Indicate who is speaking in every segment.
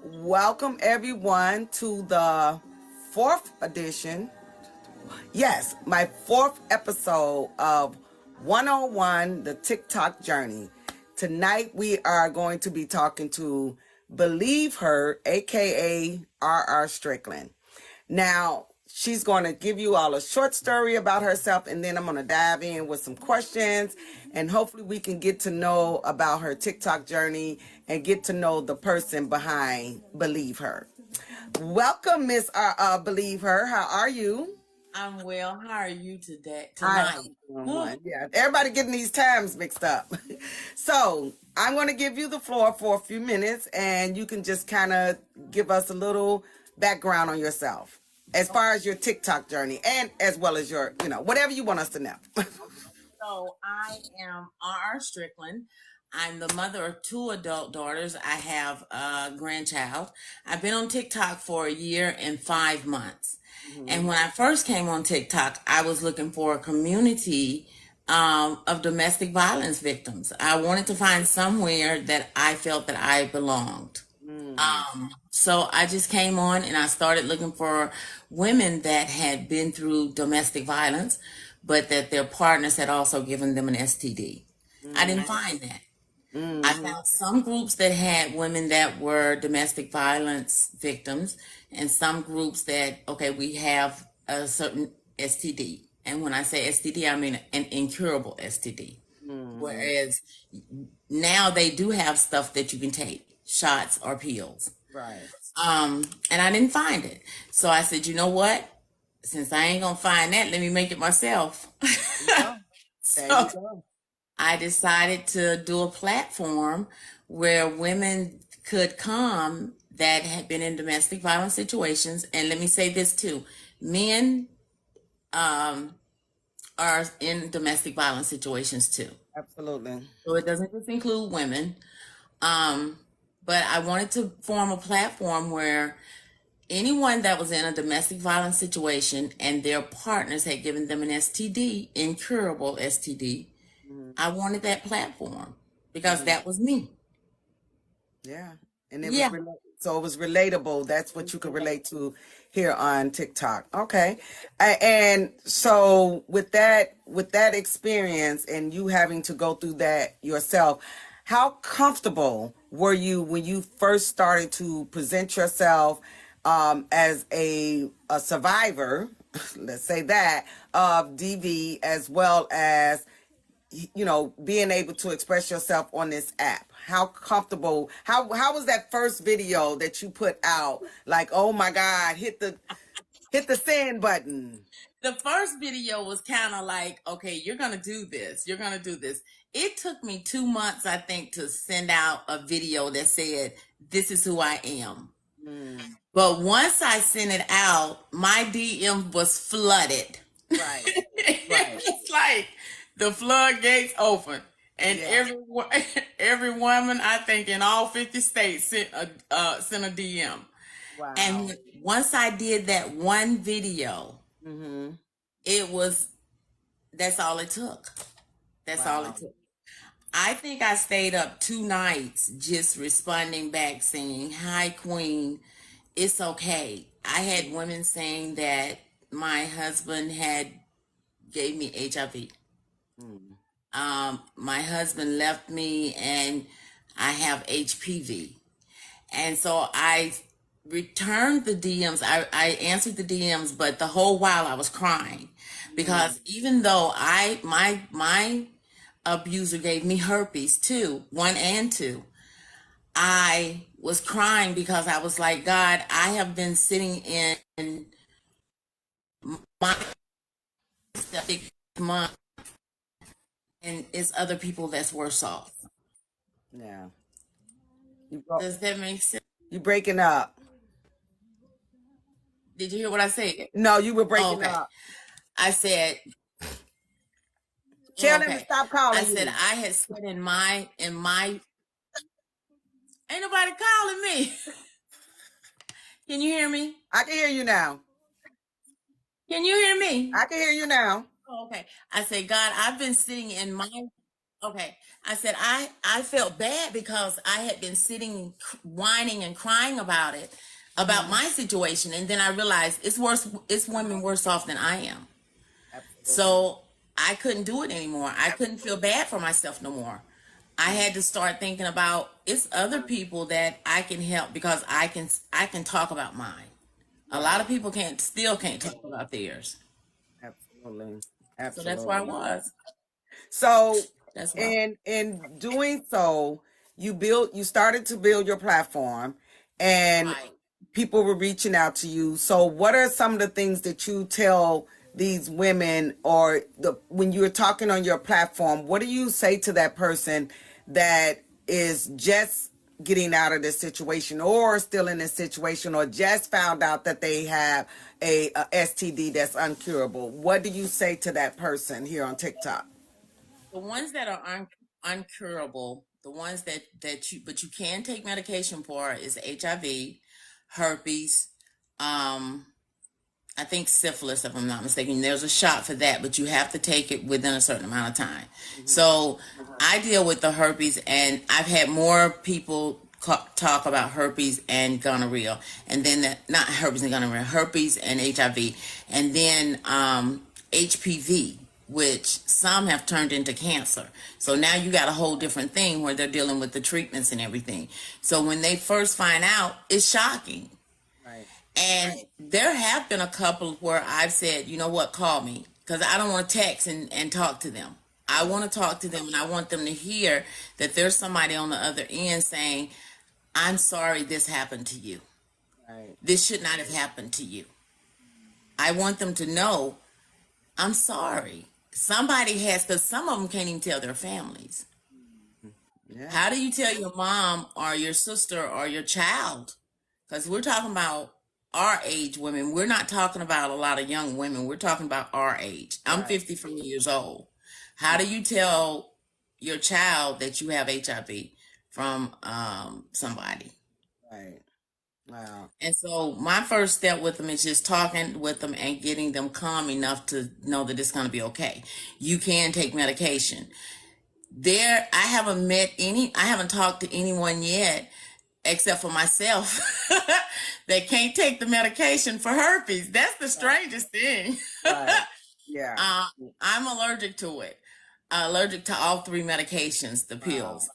Speaker 1: Welcome everyone to the fourth edition. Yes, my fourth episode of 101 The TikTok Journey. Tonight we are going to be talking to Believe Her, aka RR Strickland. Now, she's going to give you all a short story about herself, and then I'm going to dive in with some questions, and hopefully we can get to know about her TikTok journey and get to know the person behind Believe Her. Welcome, Miss Believe Her. How are you?
Speaker 2: I'm well. How are you today,
Speaker 1: I
Speaker 2: tonight?
Speaker 1: am doing one. Yeah, everybody getting these times mixed up. So I'm going to give you the floor for a few minutes, and you can just kind of give us a little background on yourself as far as your TikTok journey, and as well as your, whatever you want us to know.
Speaker 2: So I am R.R. Strickland. I'm the mother of two adult daughters. I have a grandchild. I've been on TikTok for a year and 5 months. And when I first came on TikTok, I was looking for a community of domestic violence victims. I wanted to find somewhere that I felt that I belonged. So I just came on and I started looking for women that had been through domestic violence, but that their partners had also given them an STD. I didn't find that. I found some groups that had women that were domestic violence victims, and some groups that, okay, we have a certain STD. And when I say STD, I mean an incurable STD. Whereas now they do have stuff that you can take, shots or pills.
Speaker 1: Right.
Speaker 2: And I didn't find it. So I said, you know what? Since I ain't gonna find that, let me make it myself.
Speaker 1: There you go. There you
Speaker 2: So
Speaker 1: go.
Speaker 2: I decided to do a platform where women could come that had been in domestic violence situations. And let me say this too: men are in domestic violence situations too.
Speaker 1: Absolutely.
Speaker 2: So it doesn't just include women. Um, but I wanted to form a platform where anyone that was in a domestic violence situation and their partners had given them an STD, incurable STD, I wanted that platform because that was me.
Speaker 1: Yeah. And it was
Speaker 2: Yeah.
Speaker 1: so it was relatable. That's what you could relate to here on TikTok. Okay. And so with that experience and you having to go through that yourself, how comfortable were you when you first started to present yourself as a survivor, let's say that, of DV, as well as being able to express yourself on this app? How comfortable, how was that first video that you put out? Like, oh my God, hit the send button.
Speaker 2: The first video was kind of like, okay, you're going to do this. You're going to do this. It took me 2 months, I think, to send out a video that said, this is who I am.
Speaker 1: Mm,
Speaker 2: But once I sent it out, my DM was flooded.
Speaker 1: right, right.
Speaker 2: It's like the floodgates open, and
Speaker 1: Yeah.
Speaker 2: every woman I think in all 50 states sent a DM.
Speaker 1: Wow.
Speaker 2: And once I did that one video,
Speaker 1: Mm-hmm.
Speaker 2: it was that's all it took. That's all it
Speaker 1: Wow.
Speaker 2: took. I think I stayed up 2 nights just responding back saying, "Hi, Queen. It's okay." I had women saying that my husband had gave me HIV.
Speaker 1: Mm,
Speaker 2: My husband left me and I have HPV. And so I returned the DMs. I answered the DMs, but the whole while I was crying
Speaker 1: mm,
Speaker 2: because even though my abuser gave me herpes too, one and two, I was crying because I was like, God, I have been sitting in my septic month, and it's other people that's worse off.
Speaker 1: yeah.
Speaker 2: Does that make sense?
Speaker 1: You breaking up.
Speaker 2: Did you hear what I said?
Speaker 1: No, you were
Speaker 2: Oh,
Speaker 1: breaking
Speaker 2: okay.
Speaker 1: up.
Speaker 2: I said,
Speaker 1: Tell them to
Speaker 2: okay.
Speaker 1: stop
Speaker 2: I
Speaker 1: calling
Speaker 2: said
Speaker 1: you.
Speaker 2: I had said in my ain't nobody calling me. Can you hear me?
Speaker 1: I can hear you now.
Speaker 2: Can you hear me?
Speaker 1: I can hear you now.
Speaker 2: Oh, okay. I said, God, I've been sitting in my Okay, I said I felt bad because I had been sitting whining and crying about it, about
Speaker 1: Hmm.
Speaker 2: my situation, and then I realized it's worse. It's women worse off than I am.
Speaker 1: Absolutely.
Speaker 2: So I couldn't do it anymore. I couldn't feel bad for myself no more. I
Speaker 1: Mm.
Speaker 2: had to start thinking about it's other people that I can help because I can talk about mine. A lot
Speaker 1: Right.
Speaker 2: of people can't talk about theirs.
Speaker 1: Absolutely.
Speaker 2: So that's where I
Speaker 1: Absolutely.
Speaker 2: was.
Speaker 1: So,
Speaker 2: That's why.
Speaker 1: in doing so, you started to build your platform, and
Speaker 2: Right.
Speaker 1: people were reaching out to you. So, what are some of the things that you tell these women, or when you're talking on your platform, what do you say to that person that is just getting out of this situation, or still in this situation, or just found out that they have a STD that's uncurable? What do you say to that person here on TikTok?
Speaker 2: The ones that are uncurable, the ones that you can take medication for is HIV, herpes, um, I think syphilis, if I'm not mistaken. There's a shot for that, but you have to take it within a certain amount of time.
Speaker 1: Mhm.
Speaker 2: So I deal with the herpes, and I've had more people talk about herpes and gonorrhea, and then not herpes and gonorrhea, herpes and HIV, and then HPV, which some have turned into cancer. So now you got a whole different thing where they're dealing with the treatments and everything. So when they first find out, it's shocking.
Speaker 1: Right.
Speaker 2: And there have been a couple where I've said, you know what, call me. Because I don't want to text and talk to them. I
Speaker 1: Right.
Speaker 2: want to talk to them and I want them to hear that there's somebody on the other end saying, I'm sorry this happened to you.
Speaker 1: Right.
Speaker 2: This should not have happened to you. I want them to know, I'm sorry. Somebody has, because some of them can't even tell their families.
Speaker 1: Mhm. Yeah.
Speaker 2: How do you tell your mom or your sister or your child? Because we're talking about our age women. We're not talking about a lot of young women. We're talking about our age. I'm
Speaker 1: Right.
Speaker 2: 54 years old. How do you tell your child that you have HIV from somebody?
Speaker 1: Right. Wow.
Speaker 2: And so my first step with them is just talking with them and getting them calm enough to know that it's going to be okay. You can take medication. I haven't talked to anyone yet except for myself that can't take the medication for herpes. That's the
Speaker 1: Right.
Speaker 2: strangest thing.
Speaker 1: Right. Yeah.
Speaker 2: uh, I'm allergic to it, allergic to all three medications, the
Speaker 1: Wow.
Speaker 2: pills.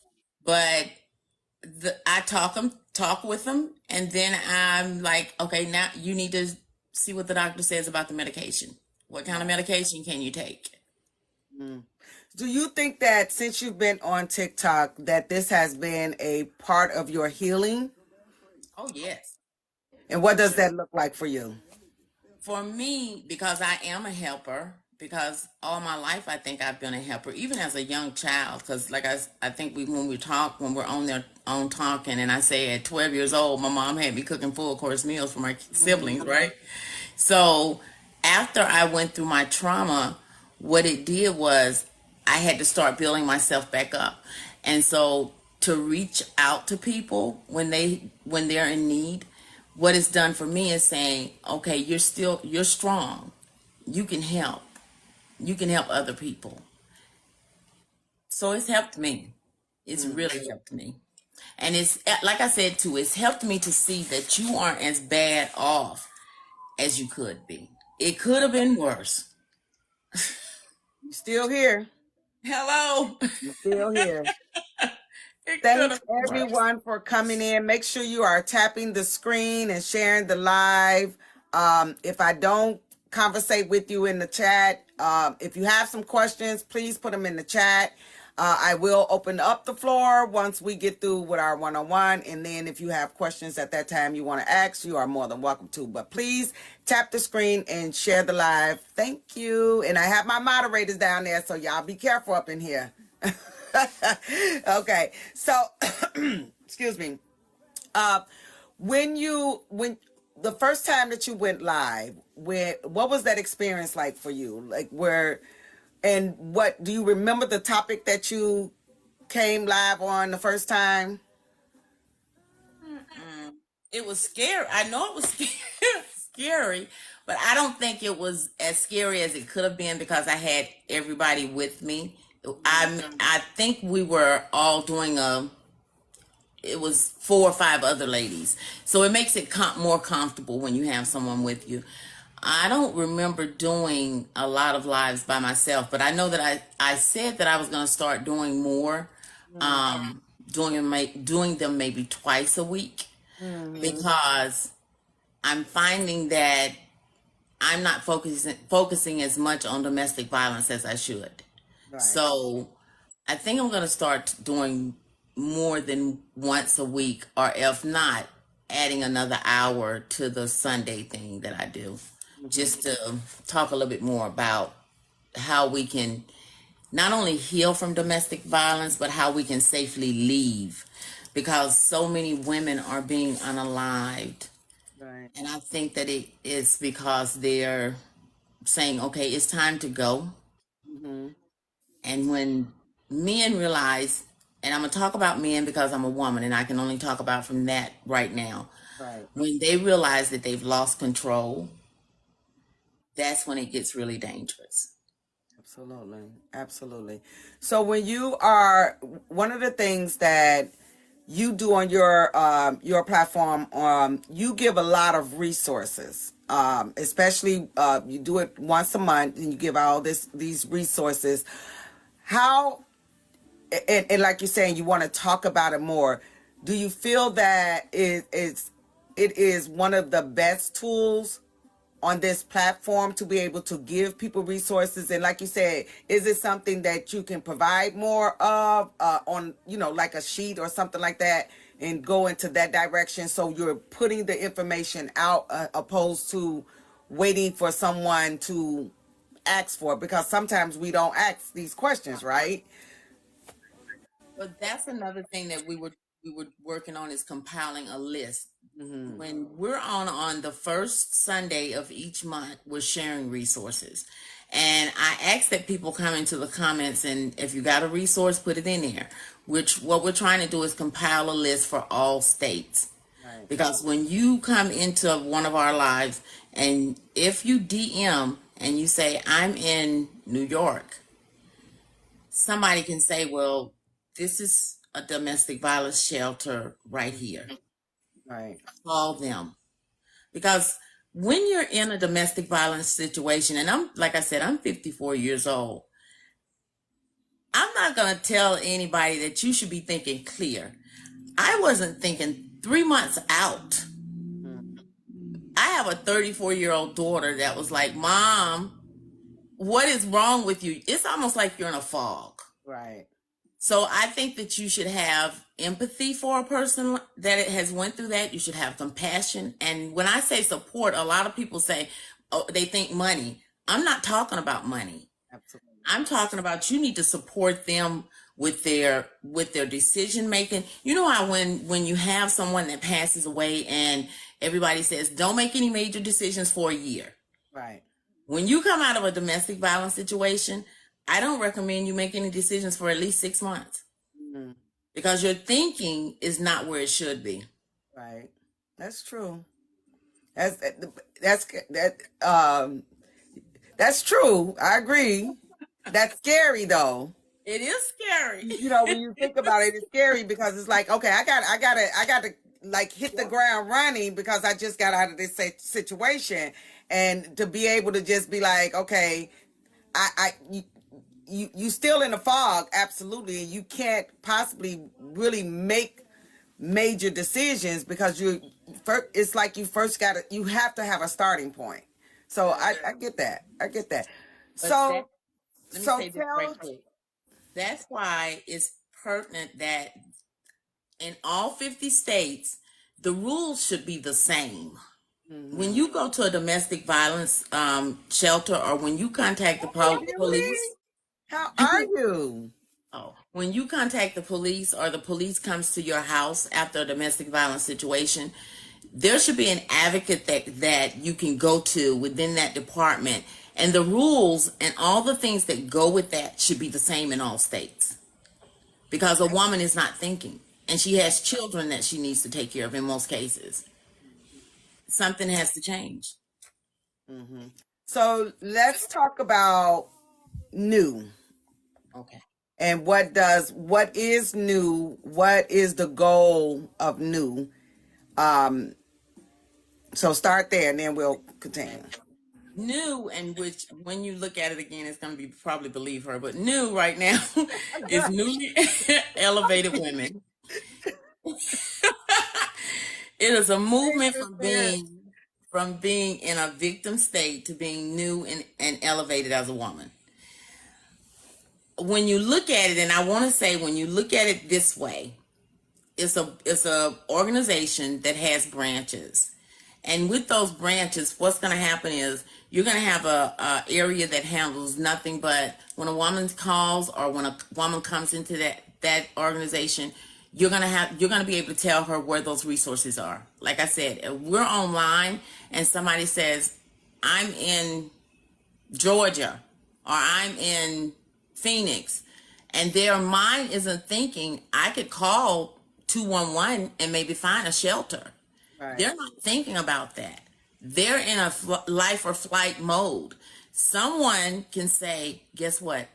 Speaker 2: But I talk with them, and then I'm like, okay, now you need to see what the doctor says about the medication. What kind of
Speaker 1: Right.
Speaker 2: medication can you take?
Speaker 1: Mm. Do you think that since you've been on TikTok that this has been a part of your healing?
Speaker 2: Oh yes,
Speaker 1: And what
Speaker 2: for
Speaker 1: does
Speaker 2: sure.
Speaker 1: that look like for you?
Speaker 2: For me, because I am a helper, because all my life I think I've been a helper, even as a young child. Because like I think when we talk, when we're on there on talking, and I say at 12 years old, my mom had me cooking full course meals for my siblings,
Speaker 1: Mhm.
Speaker 2: right? So after I went through my trauma, what it did was I had to start building myself back up, and so to reach out to people when they're in need, what it's done for me is saying, okay, you're strong. You can help. You can help other people. So it's helped me. It's
Speaker 1: Mm.
Speaker 2: really helped me. And it's like I said too, it's helped me to see that you aren't as bad off as you could be. It could have been worse.
Speaker 1: You still here?
Speaker 2: Hello.
Speaker 1: You still here?
Speaker 2: It could
Speaker 1: Thanks
Speaker 2: have been worse.
Speaker 1: everyone for coming in. Make sure you are tapping the screen and sharing the live. If I don't conversate with you in the chat, if you have some questions, please put them in the chat. I will open up the floor once we get through with our one-on-one. And then if you have questions at that time you want to ask, you are more than welcome to. But please tap the screen and share the live. Thank you. And I have my moderators down there, so y'all be careful up in here. Okay, so excuse me. Uh, when the first time that you went live, what was that experience like for you? Like where and what do you remember the topic that you came live on the first time?
Speaker 2: Mm-mm. It was scary. I know it was scary, but I don't think it was as scary as it could have been because I had everybody with me. I think we were all doing it was 4 or 5 other ladies. So it makes it more comfortable when you have someone with you. I don't remember doing a lot of lives by myself, but I know that I said that I was going to start doing more, um, doing them maybe twice a week,
Speaker 1: Mm-hmm.
Speaker 2: because I'm finding that I'm not focusing as much on domestic violence as I should.
Speaker 1: Right.
Speaker 2: So I think I'm going to start doing more than once a week, or if not, adding another hour to the Sunday thing that I do,
Speaker 1: Mm-hmm.
Speaker 2: just to talk a little bit more about how we can not only heal from domestic violence, but how we can safely leave, because so many women are being unalived.
Speaker 1: Right.
Speaker 2: And I think that it is because they're saying, okay, it's time to go.
Speaker 1: Mm-hmm.
Speaker 2: And when men realize, and I'm going to talk about men because I'm a woman and I can only talk about from that right now.
Speaker 1: Right.
Speaker 2: When they realize that they've lost control, that's when it gets really dangerous.
Speaker 1: Absolutely. Absolutely. So when you are, one of the things that you do on your platform, you give a lot of resources. Especially you do it once a month and you give all these resources. How and like you're saying, you want to talk about it more. Do you feel that it is one of the best tools on this platform to be able to give people resources? And like you said, is it something that you can provide more of on, like a sheet or something like that, and go into that direction, so you're putting the information out, opposed to waiting for someone to ask for it? Because sometimes we don't ask these questions, right?
Speaker 2: But that's another thing that we were working on, is compiling a list.
Speaker 1: Mm-hmm.
Speaker 2: When we're on the first Sunday of each month, we're sharing resources. And I ask that people come into the comments, and if you got a resource, put it in there. Which what we're trying to do is compile a list for all states.
Speaker 1: Right.
Speaker 2: Because when you come into one of our lives, and if you DM and you say, I'm in New York, somebody can say, well, this is a domestic violence shelter right here.
Speaker 1: Right.
Speaker 2: Call them. Because when you're in a domestic violence situation, and like I said, I'm 54 years old, I'm not going to tell anybody that you should be thinking clear. I wasn't thinking 3 months out.
Speaker 1: Mm.
Speaker 2: I have a 34-year-old daughter that was like, Mom, what is wrong with you? It's almost like you're in a fog.
Speaker 1: Right.
Speaker 2: So I think that you should have empathy for a person that it has went through that. You should have compassion. And when I say support, a lot of people say, oh, they think money. I'm not talking about money.
Speaker 1: Absolutely.
Speaker 2: I'm talking about, you need to support them with their decision making. You know how when you have someone that passes away and everybody says, don't make any major decisions for a year.
Speaker 1: Right.
Speaker 2: When you come out of a domestic violence situation, I don't recommend you make any decisions for at least 6 months,
Speaker 1: Mm.
Speaker 2: because your thinking is not where it should be.
Speaker 1: Right. That's true. That's that's that that's true. I agree. That's scary though.
Speaker 2: It is scary.
Speaker 1: When you think about it, it's scary, because it's like, okay, I got to like hit the ground running, because I just got out of this situation, and to be able to just be like, okay, you still in the fog, absolutely, and you can't possibly really make major decisions, because it's like you have to have a starting point. So I get that. I get that.
Speaker 2: But
Speaker 1: So
Speaker 2: let me
Speaker 1: so
Speaker 2: say this right
Speaker 1: tell.
Speaker 2: quick. That's why it's pertinent that in all 50 states, the rules should be the same. When
Speaker 1: Mhm.
Speaker 2: you go to a domestic violence shelter, or when you contact the
Speaker 1: Hey, Beauty,
Speaker 2: police,
Speaker 1: how
Speaker 2: you
Speaker 1: are
Speaker 2: can.
Speaker 1: you?
Speaker 2: Oh, when you contact the police, or the police comes to your house after a domestic violence situation, there should be an advocate that you can go to within that department. And the rules and all the things that go with that should be the same in all states. Because a woman is not thinking, and she has children that she needs to take care of in most cases. Something has to change.
Speaker 1: Hmm. So let's talk about new.
Speaker 2: Okay.
Speaker 1: And what is new? What is the goal of new? So start there and then we'll continue.
Speaker 2: New, and which when you look at it again, it's going to be probably believe her, but new right now is newly elevated women. It is a movement from being in a victim state to being new and elevated as a woman. When you look at it, and I want to say when you look at it this way, it's a organization that has branches. And with those branches, what's going to happen is you're going to have a area that handles nothing but when a woman calls or when a woman comes into that organization, you're going to be able to tell her where those resources are. Like I said, if we're online and somebody says, I'm in Georgia or I'm in Phoenix, and their mind isn't thinking, I could call 211 and maybe find a shelter.
Speaker 1: Right.
Speaker 2: They're not thinking about that. They're in a life or flight mode. Someone can say, guess what?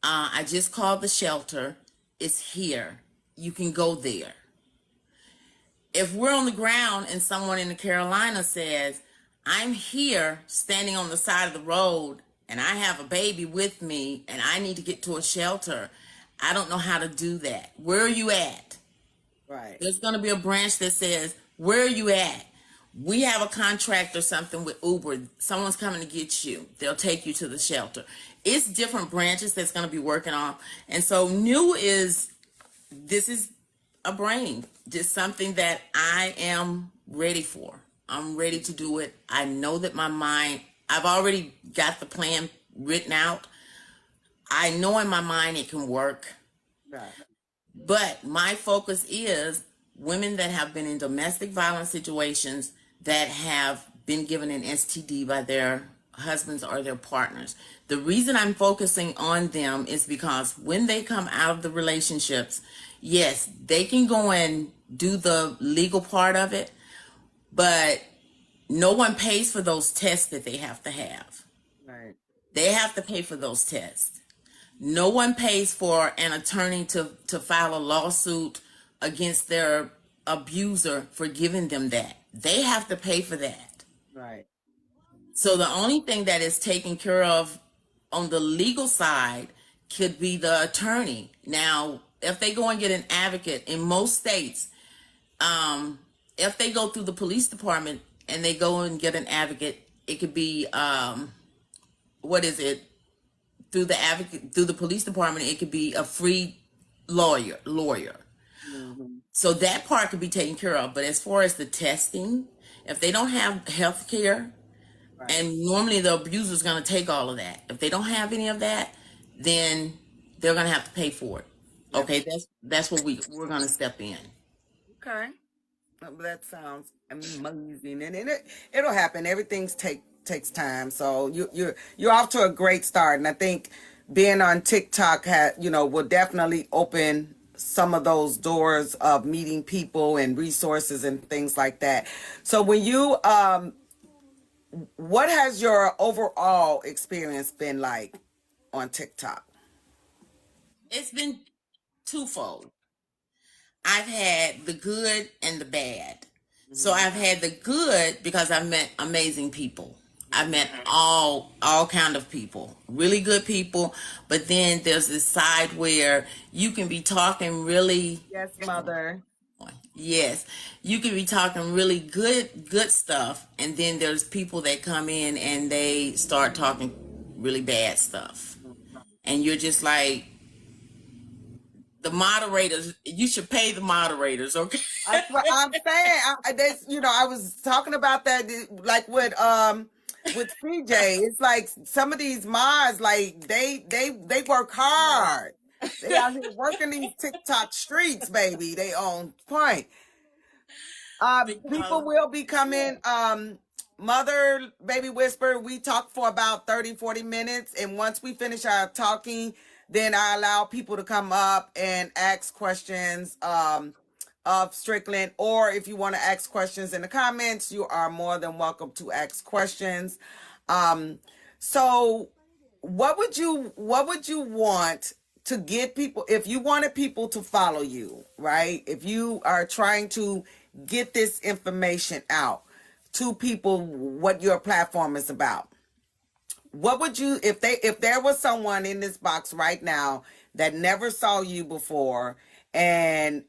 Speaker 2: I just called the shelter. It's here. You can go there. If we're on the ground and someone in the Carolina says, I'm here standing on the side of the road and I have a baby with me and I need to get to a shelter, I don't know how to do that. Where are you at?
Speaker 1: Right.
Speaker 2: There's going to be a branch that says, where are you at? We have a contract or something with Uber. Someone's coming to get you. They'll take you to the shelter. It's different branches that's going to be working on. And so this is a brain, just something that I am ready for. I'm ready to do it. I know that my mind, I've already got the plan written out. I know in my mind it can work.
Speaker 1: Right.
Speaker 2: But my focus is women that have been in domestic violence situations that have been given an STD by their husbands or their partners. The reason I'm focusing on them is because when they come out of the relationships, yes, they can go and do the legal part of it, but no one pays for those tests that they have to have.
Speaker 1: Right.
Speaker 2: They have to pay for those tests. No one pays for an attorney to file a lawsuit against their abuser for giving them that. They have to pay for that.
Speaker 1: Right.
Speaker 2: So the only thing that is taken care of on the legal side could be the attorney. Now, if they go and get an advocate in most states, if they go through the police department and they go and get an advocate, it could be, through the police department, it could be a free lawyer.
Speaker 1: Mm-hmm.
Speaker 2: So that part could be taken care of. But as far as the testing, if they don't have health care,
Speaker 1: Right.
Speaker 2: and normally the abuser is going to take all of that. If they don't have any of that, then they're going to have to pay for it.
Speaker 1: Yep.
Speaker 2: Okay, that's what we're going to step in.
Speaker 1: Okay. That sounds amazing, and it'll happen. Everything takes time, so you're off to a great start. And I think being on TikTok will definitely open some of those doors of meeting people and resources and things like that. So when you what has your overall experience been like on TikTok?
Speaker 2: It's been twofold. I've had the good and the bad. So I've had the good because I've met amazing people. I've met all kind of people, really good people. But then there's this side where you can be talking really,
Speaker 1: Yes, mother.
Speaker 2: yes, you can be talking really good stuff, and then there's people that come in and they start talking really bad stuff, and you're just like, the moderators, you should pay the moderators, okay?
Speaker 1: That's what I'm saying. I was talking about that, like with CJ. It's like some of these mods, like they work hard. They out here working these TikTok streets, baby. They on point. People will be coming. Mother, Baby Whisper, we talk for about 30-40 minutes, and once we finish our talking, then I allow people to come up and ask questions of Strickland, or if you want to ask questions in the comments, you are more than welcome to ask questions. So what would you want to get people, if you wanted people to follow you, right? If you are trying to get this information out to people, what your platform is about, what would you, if there was someone in this box right now that never saw you before and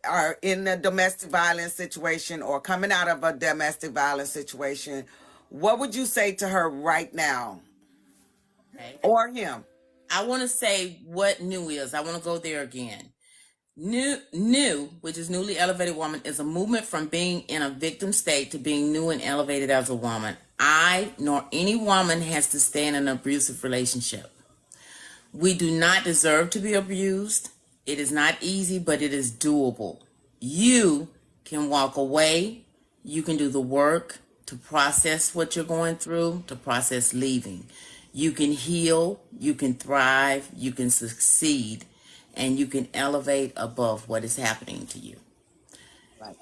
Speaker 1: are in a domestic violence situation or coming out of a domestic violence situation, what would you say to her right now?
Speaker 2: Okay.
Speaker 1: Or him?
Speaker 2: I want to say what new is. I want to go there again. New, which is newly elevated woman, is a movement from being in a victim state to being new and elevated as a woman. I nor any woman has to stay in an abusive relationship. We do not deserve to be abused. It is not easy, but it is doable. You can walk away. You can do the work to process what you're going through, to process leaving. You can heal, you can thrive, you can succeed, and you can elevate above what is happening to you.
Speaker 1: Right.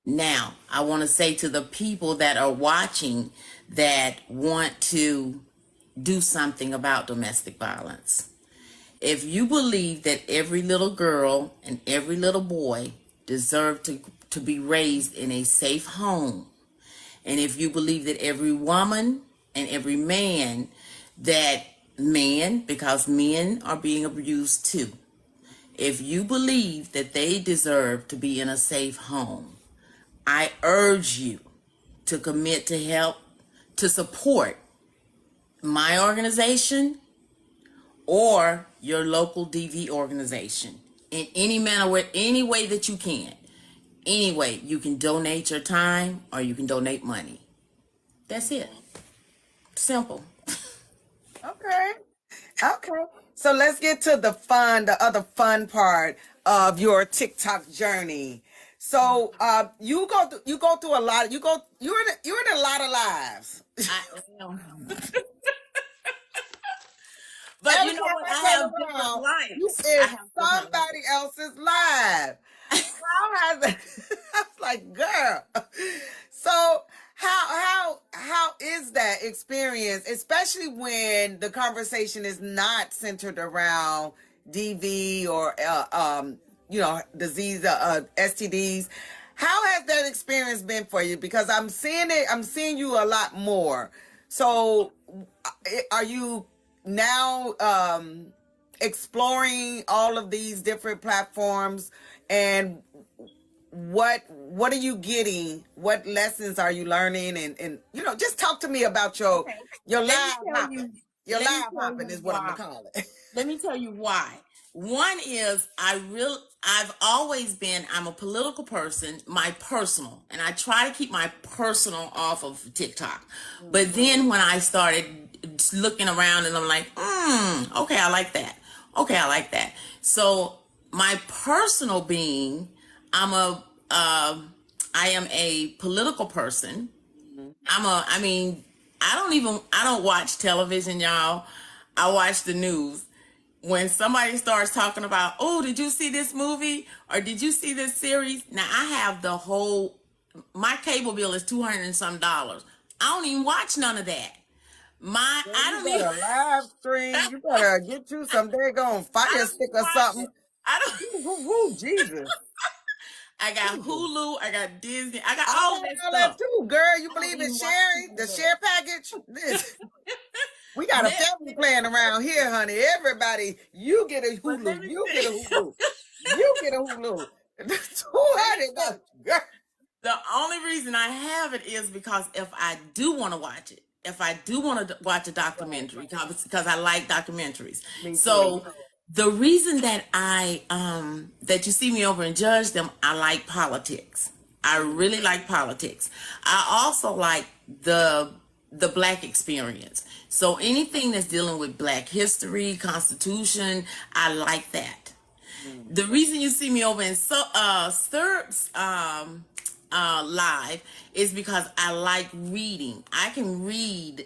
Speaker 2: Now, I want to say to the people that are watching that want to do something about domestic violence, if you believe that every little girl and every little boy deserve to be raised in a safe home, and if you believe that every woman and every man, because men are being abused too, if you believe that they deserve to be in a safe home, I urge you to commit to help, to support my organization or your local DV organization in any manner, any way that you can. Anyway, you can donate your time or you can donate money. That's it. Simple.
Speaker 1: Okay. Okay. So let's get to the other fun part of your TikTok journey. So you go through a lot. You're in a lot of lives.
Speaker 2: I am. But
Speaker 1: Every
Speaker 2: you know
Speaker 1: time
Speaker 2: what?
Speaker 1: I
Speaker 2: I
Speaker 1: turn
Speaker 2: have different
Speaker 1: around, you
Speaker 2: lives. I
Speaker 1: is
Speaker 2: have different lives.
Speaker 1: somebody else's life. How has it? I was like, girl. So how is that experience, especially when the conversation is not centered around DV or disease, STDs? How has that experience been for you? Because I'm seeing you a lot more. So are you now exploring all of these different platforms, and what are you getting? What lessons are you learning? And just talk to me about your live hopping. Your live hopping is what I'm gonna call it.
Speaker 2: Let me tell you why. One is I'm a political person, my personal, and I try to keep my personal off of TikTok. But then when I started looking around and I'm like, okay, I like that. Okay, I like that. So my personal being, I am a political person. I don't watch television, y'all. I watch the news. When somebody starts talking about, oh, did you see this movie? Or did you see this series? Now I have my cable bill is $200 and some. I don't even watch none of that. I don't even
Speaker 1: live stream. You better get you some daggone fire stick or something. Jesus.
Speaker 2: I got Hulu, I got Disney, I got all that
Speaker 1: that
Speaker 2: stuff
Speaker 1: too, girl. You believe in sharing the share package? We got a family playing around here, honey. Everybody, you get a Hulu. You get a Hulu. You get a Hulu. $200, girl.
Speaker 2: The only reason I have it is because if I do want to watch it, if I do want to watch a documentary, because I like documentaries. So the reason that that you see me over and judge them, I like politics. I really like politics. I also like the Black experience. So anything that's dealing with Black history, Constitution, I like that. The reason you see me over in Sturps live is because I like reading. I can read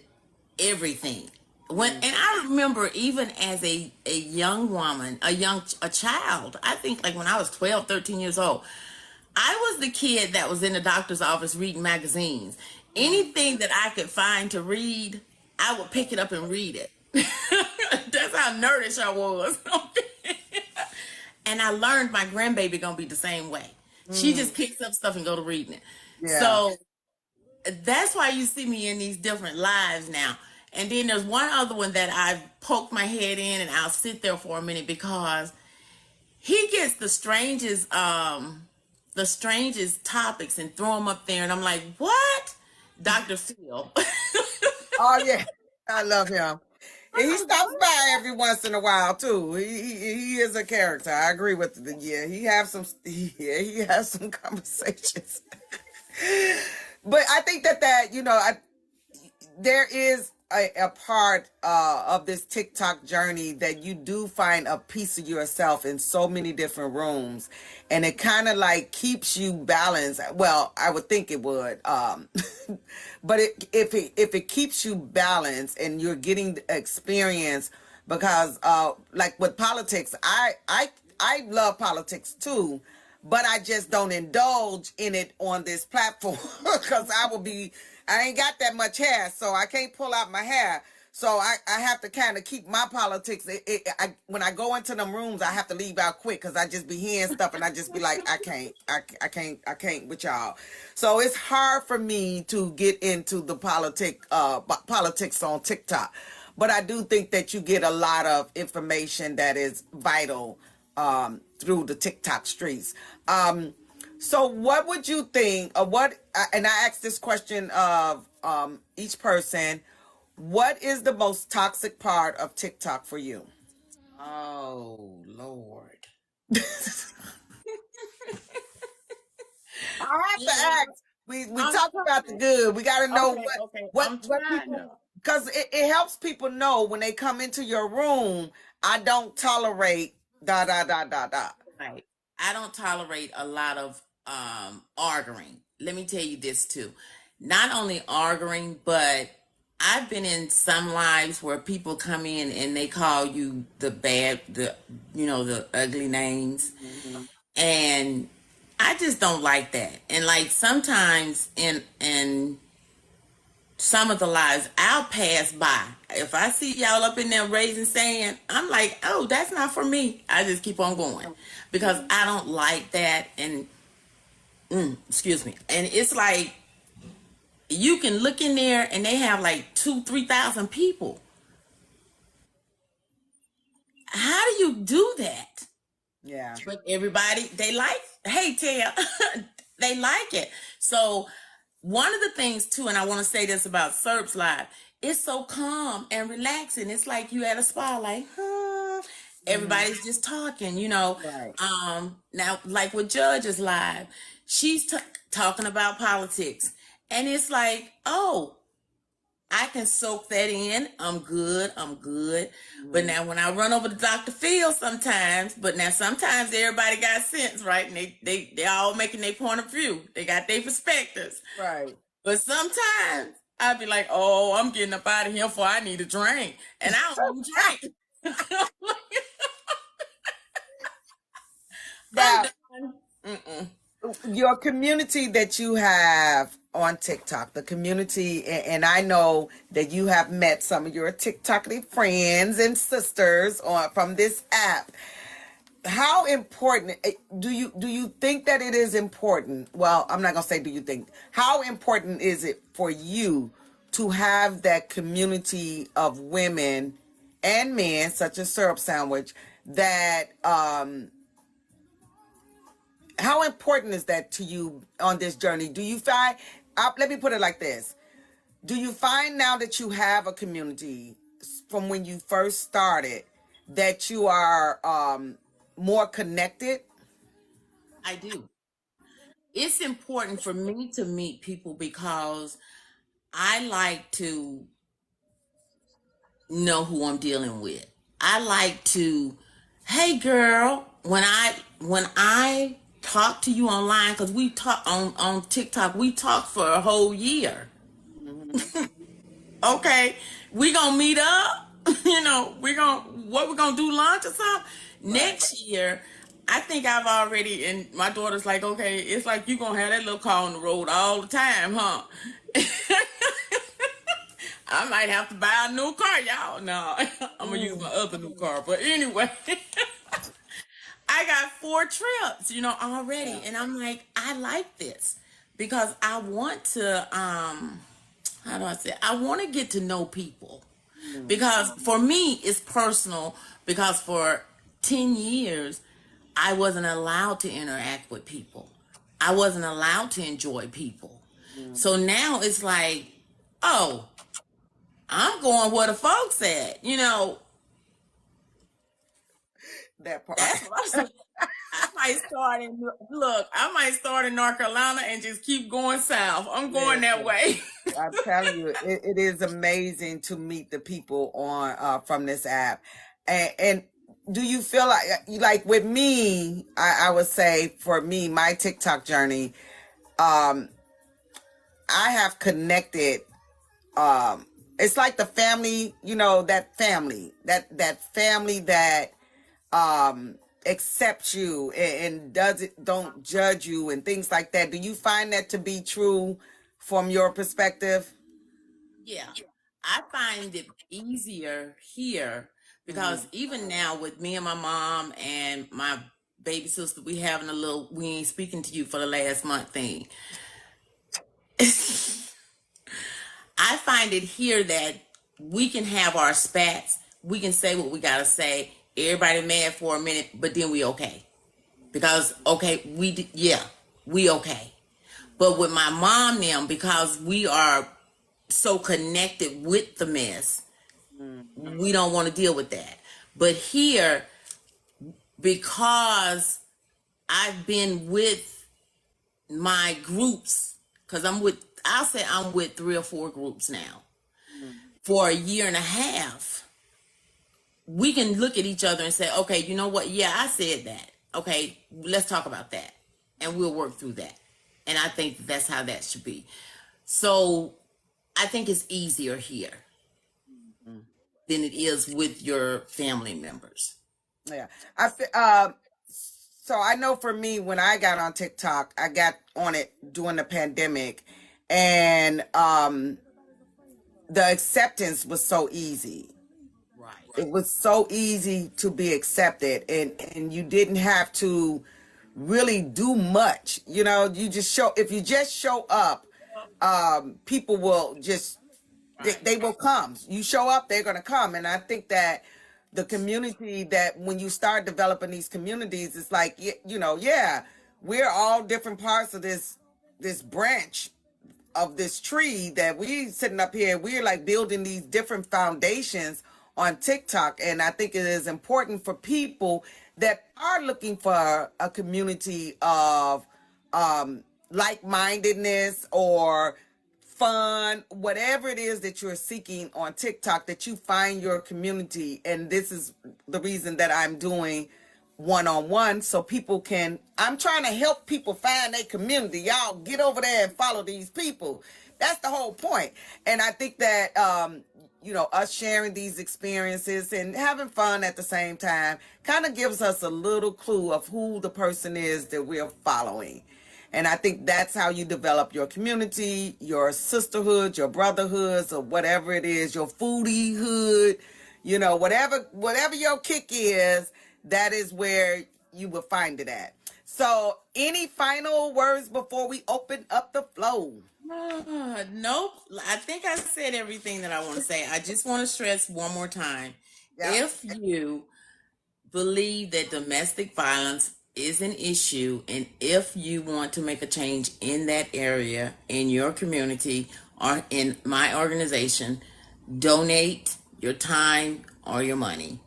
Speaker 2: everything. And I remember even as a young woman, a child, I think like when I was 12, 13 years old, I was the kid that was in the doctor's office reading magazines. Anything that I could find to read, I would pick it up and read it. That's That's how nerdish I was. And I learned my grandbaby gonna be the same way. She
Speaker 1: Mm,
Speaker 2: just picks up stuff and go to reading it.
Speaker 1: yeah.
Speaker 2: So that's why you see me in these different lives now. And then there's one other one that I've poked my head in and I'll sit there for a minute because he gets the strangest topics and throw them up there and I'm like, what? Dr. Phil.
Speaker 1: Oh yeah, I love him. And
Speaker 2: I'm
Speaker 1: he
Speaker 2: like,
Speaker 1: stops
Speaker 2: what?
Speaker 1: by every once in a while too. He is a character. I agree with the yeah. He have some yeah, he has some conversations. But I think that there is a part of this TikTok journey that you do find a piece of yourself in so many different rooms, and it kind of like keeps you balanced. Well, I would think it would, but if it keeps you balanced and you're getting the experience, because like with politics, I love politics too, but I just don't indulge in it on this platform because I ain't got that much hair, so I can't pull out my hair. So I have to kind of keep my politics. When I go into them rooms, I have to leave out quick because I just be hearing stuff and I just be like, I can't with y'all. So it's hard for me to get into the politics on TikTok. But I do think that you get a lot of information that is vital through the TikTok streets. So what would you think of and I asked this question of each person, what is the most toxic part of TikTok for you?
Speaker 2: Oh, Lord.
Speaker 1: I have to
Speaker 2: Yeah,
Speaker 1: ask. We
Speaker 2: I'm
Speaker 1: talked about the
Speaker 2: trying.
Speaker 1: good. We got to know
Speaker 2: Okay, okay. I'm
Speaker 1: what
Speaker 2: trying
Speaker 1: people,
Speaker 2: to.
Speaker 1: because it helps people know when they come into your room. I don't tolerate da da da da da.
Speaker 2: Right. I don't tolerate a lot of arguing. Let me tell you this too. Not only arguing, but I've been in some lives where people come in and they call you the ugly names.
Speaker 1: Mhm.
Speaker 2: And I just don't like that. And like sometimes in some of the lives I'll pass by. If I see y'all up in there raising sand, I'm like, oh, that's not for me. I just keep on going because I don't like that. And excuse me. And it's like you can look in there and they have like 3,000 people. How do you do that?
Speaker 1: Yeah.
Speaker 2: But everybody, they like, hey, Tia, they like it. So one of the things too, and I want to say this about Serbs Live, it's so calm and relaxing. It's like you at a spa, like,
Speaker 1: Mhm.
Speaker 2: everybody's just talking.
Speaker 1: Right.
Speaker 2: Now, like with Judges Live, she's talking about politics. And it's like, oh, I can soak that in. I'm good. I'm good. But
Speaker 1: Mhm.
Speaker 2: now when I run over to Dr. Phil sometimes, but now sometimes everybody got sense, right? And they all making their point of view. They got their perspectives.
Speaker 1: Right.
Speaker 2: But sometimes I'd be like, oh, I'm getting up out of here for I need a drink. And I don't even drink. I'm
Speaker 1: Now,
Speaker 2: done. Mm-mm.
Speaker 1: your community that you have on TikTok, the community, and I know that you have met some of your TikTok friends and sisters from this app. How important do you think that it is important? Well, I'm not gonna say do you think. How important is it for you to have that community of women and men, such as Syrup Sandwich, that how important is that to you on this journey? Do you find, let me put it like this. Do you find now that you have a community from when you first started that you are more connected?
Speaker 2: I do. It's important for me to meet people because I like to know who I'm dealing with. I like to, hey girl, when I talk to you online, because we talk on TikTok, we talk for a whole year.
Speaker 1: Mhm.
Speaker 2: Okay, we gonna meet up. We're gonna do lunch or something
Speaker 1: Right.
Speaker 2: next year. I think I've already, and my daughter's like, okay, it's like you gonna have that little car on the road all the time, huh? I might have to buy a new car, y'all. No, I'm gonna use my other new car. But anyway, I got 4 trips, already,
Speaker 1: Yeah.
Speaker 2: and I'm like, I like this because I want to. How do I say? I want to get to know people
Speaker 1: Mm.
Speaker 2: because for me it's personal. Because for 10 years, I wasn't allowed to interact with people. I wasn't allowed to enjoy people.
Speaker 1: Mm.
Speaker 2: So now it's like, oh, I'm going where the folks at.
Speaker 1: That part.
Speaker 2: That's what I'm saying. I might start in look. I might start in North Carolina and just keep going south. I'm going that
Speaker 1: Listen,
Speaker 2: way.
Speaker 1: I'm telling you, it is amazing to meet the people on from this app. And do you feel like with me, I would say for me, my TikTok journey, um, I have connected. It's like the family, that family that accepts you and don't judge you and things like that. Do you find that to be true from your perspective?
Speaker 2: Yeah, I find it easier here
Speaker 1: Mm-hmm.
Speaker 2: because even now with me and my mom and my baby sister, we having a little we ain't speaking to you for the last month thing. I find it here that we can have our spats, we can say what we gotta say. Everybody mad for a minute, but then we okay because okay, yeah, we okay. But with my mom now, because we are so connected with the mess,
Speaker 1: Mm-hmm.
Speaker 2: we don't want to deal with that. But here, because I've been with my groups, because I'll say I'm with 3 or 4 groups now for a year and a half, we can look at each other and say, okay, you know what? Yeah, I said that. Okay, let's talk about that. And we'll work through that. And I think that's how that should be. So I think it's easier here
Speaker 1: Mm-hmm.
Speaker 2: than it is with your family members.
Speaker 1: Yeah. So I know for me, when I got on TikTok, I got on it during the pandemic, and the acceptance was so easy.
Speaker 2: Right.
Speaker 1: It was so easy to be accepted, and you didn't have to really do much. You just show if you just show up, people will just
Speaker 2: Right.
Speaker 1: they will come. You show up, they're going to come. And I think that the community, that when you start developing these communities, it's like, yeah, we're all different parts of this branch of this tree that we sitting up here. We're like building these different foundations on TikTok. And I think it is important for people that are looking for a community of like-mindedness or fun, whatever it is that you're seeking on TikTok, that you find your community. And this is the reason that I'm doing one-on-one, so people can, I'm trying to help people find their community. Y'all get over there and follow these people. That's the whole point. And I think that us sharing these experiences and having fun at the same time kind of gives us a little clue of who the person is that we're following. And I think that's how you develop your community, your sisterhood, your brotherhoods, or whatever it is, your foodie hood, whatever your kick is, that is where you will find it at. So, any final words before we open up the flow?
Speaker 2: Nope. I think I said everything that I want to say. I just want to stress one more time.
Speaker 1: Yeah.
Speaker 2: If you believe that domestic violence is an issue, and if you want to make a change in that area, in your community, or in my organization, donate your time or your money.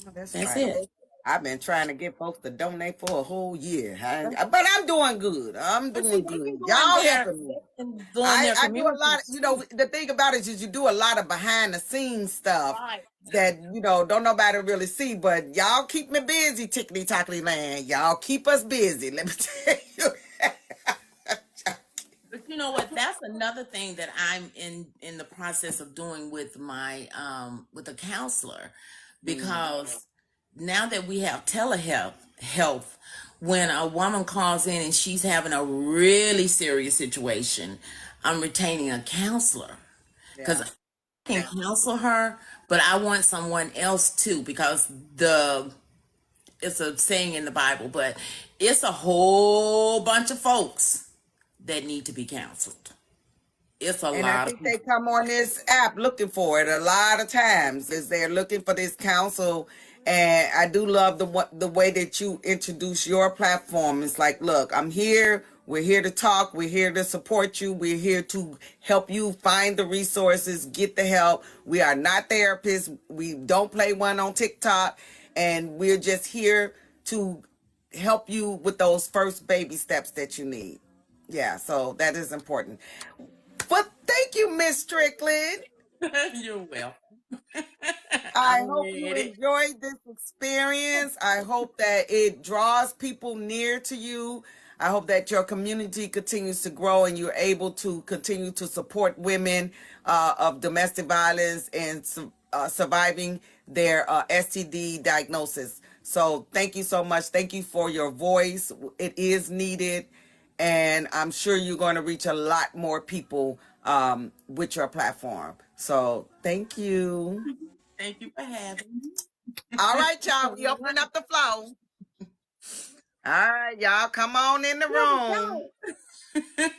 Speaker 1: Oh, that's
Speaker 2: That's
Speaker 1: right.
Speaker 2: it.
Speaker 1: I've been trying to get folks to donate for a whole year, but I'm doing good. I'm
Speaker 2: But see,
Speaker 1: doing good.
Speaker 2: they
Speaker 1: Y'all
Speaker 2: can
Speaker 1: helping me.
Speaker 2: doing
Speaker 1: I
Speaker 2: their
Speaker 1: I do a lot.
Speaker 2: communities too.
Speaker 1: The thing about it is you do a lot of behind the scenes stuff
Speaker 2: Right.
Speaker 1: that don't nobody really see. But y'all keep me busy, tickety tockety land. Y'all keep us busy. Let me tell you.
Speaker 2: But you know what? That's another thing that I'm in the process of doing with my with a counselor,
Speaker 1: Mm,
Speaker 2: because now that we have health, when a woman calls in and she's having a really serious situation, I'm retaining a counselor because
Speaker 1: yeah.
Speaker 2: can counsel her, but I want someone else too, because it's a saying in the Bible, but it's a whole bunch of folks that need to be counseled. It's a
Speaker 1: And I
Speaker 2: lot of
Speaker 1: think they
Speaker 2: people.
Speaker 1: come on this app looking for it a lot of times, is they're looking for this counsel. And I do love the way that you introduce your platform. It's like, look, I'm here. We're here to talk. We're here to support you. We're here to help you find the resources, get the help. We are not therapists. We don't play one on TikTok. And we're just here to help you with those first baby steps that you need. Yeah, so that is important. Well, thank you, Miss Strickland.
Speaker 2: You're welcome.
Speaker 1: I
Speaker 2: I'm
Speaker 1: hope you
Speaker 2: ready.
Speaker 1: enjoyed this experience. I hope that it draws people near to you. I hope that your community continues to grow and you're able to continue to support women of domestic violence and surviving their STD diagnosis. So thank you so much. Thank you for your voice. It is needed. And I'm sure you're going to reach a lot more people with your platform. So thank you.
Speaker 2: Thank you for having me.
Speaker 1: All right, y'all. We opening up the flow. All right, y'all. Come on in the room.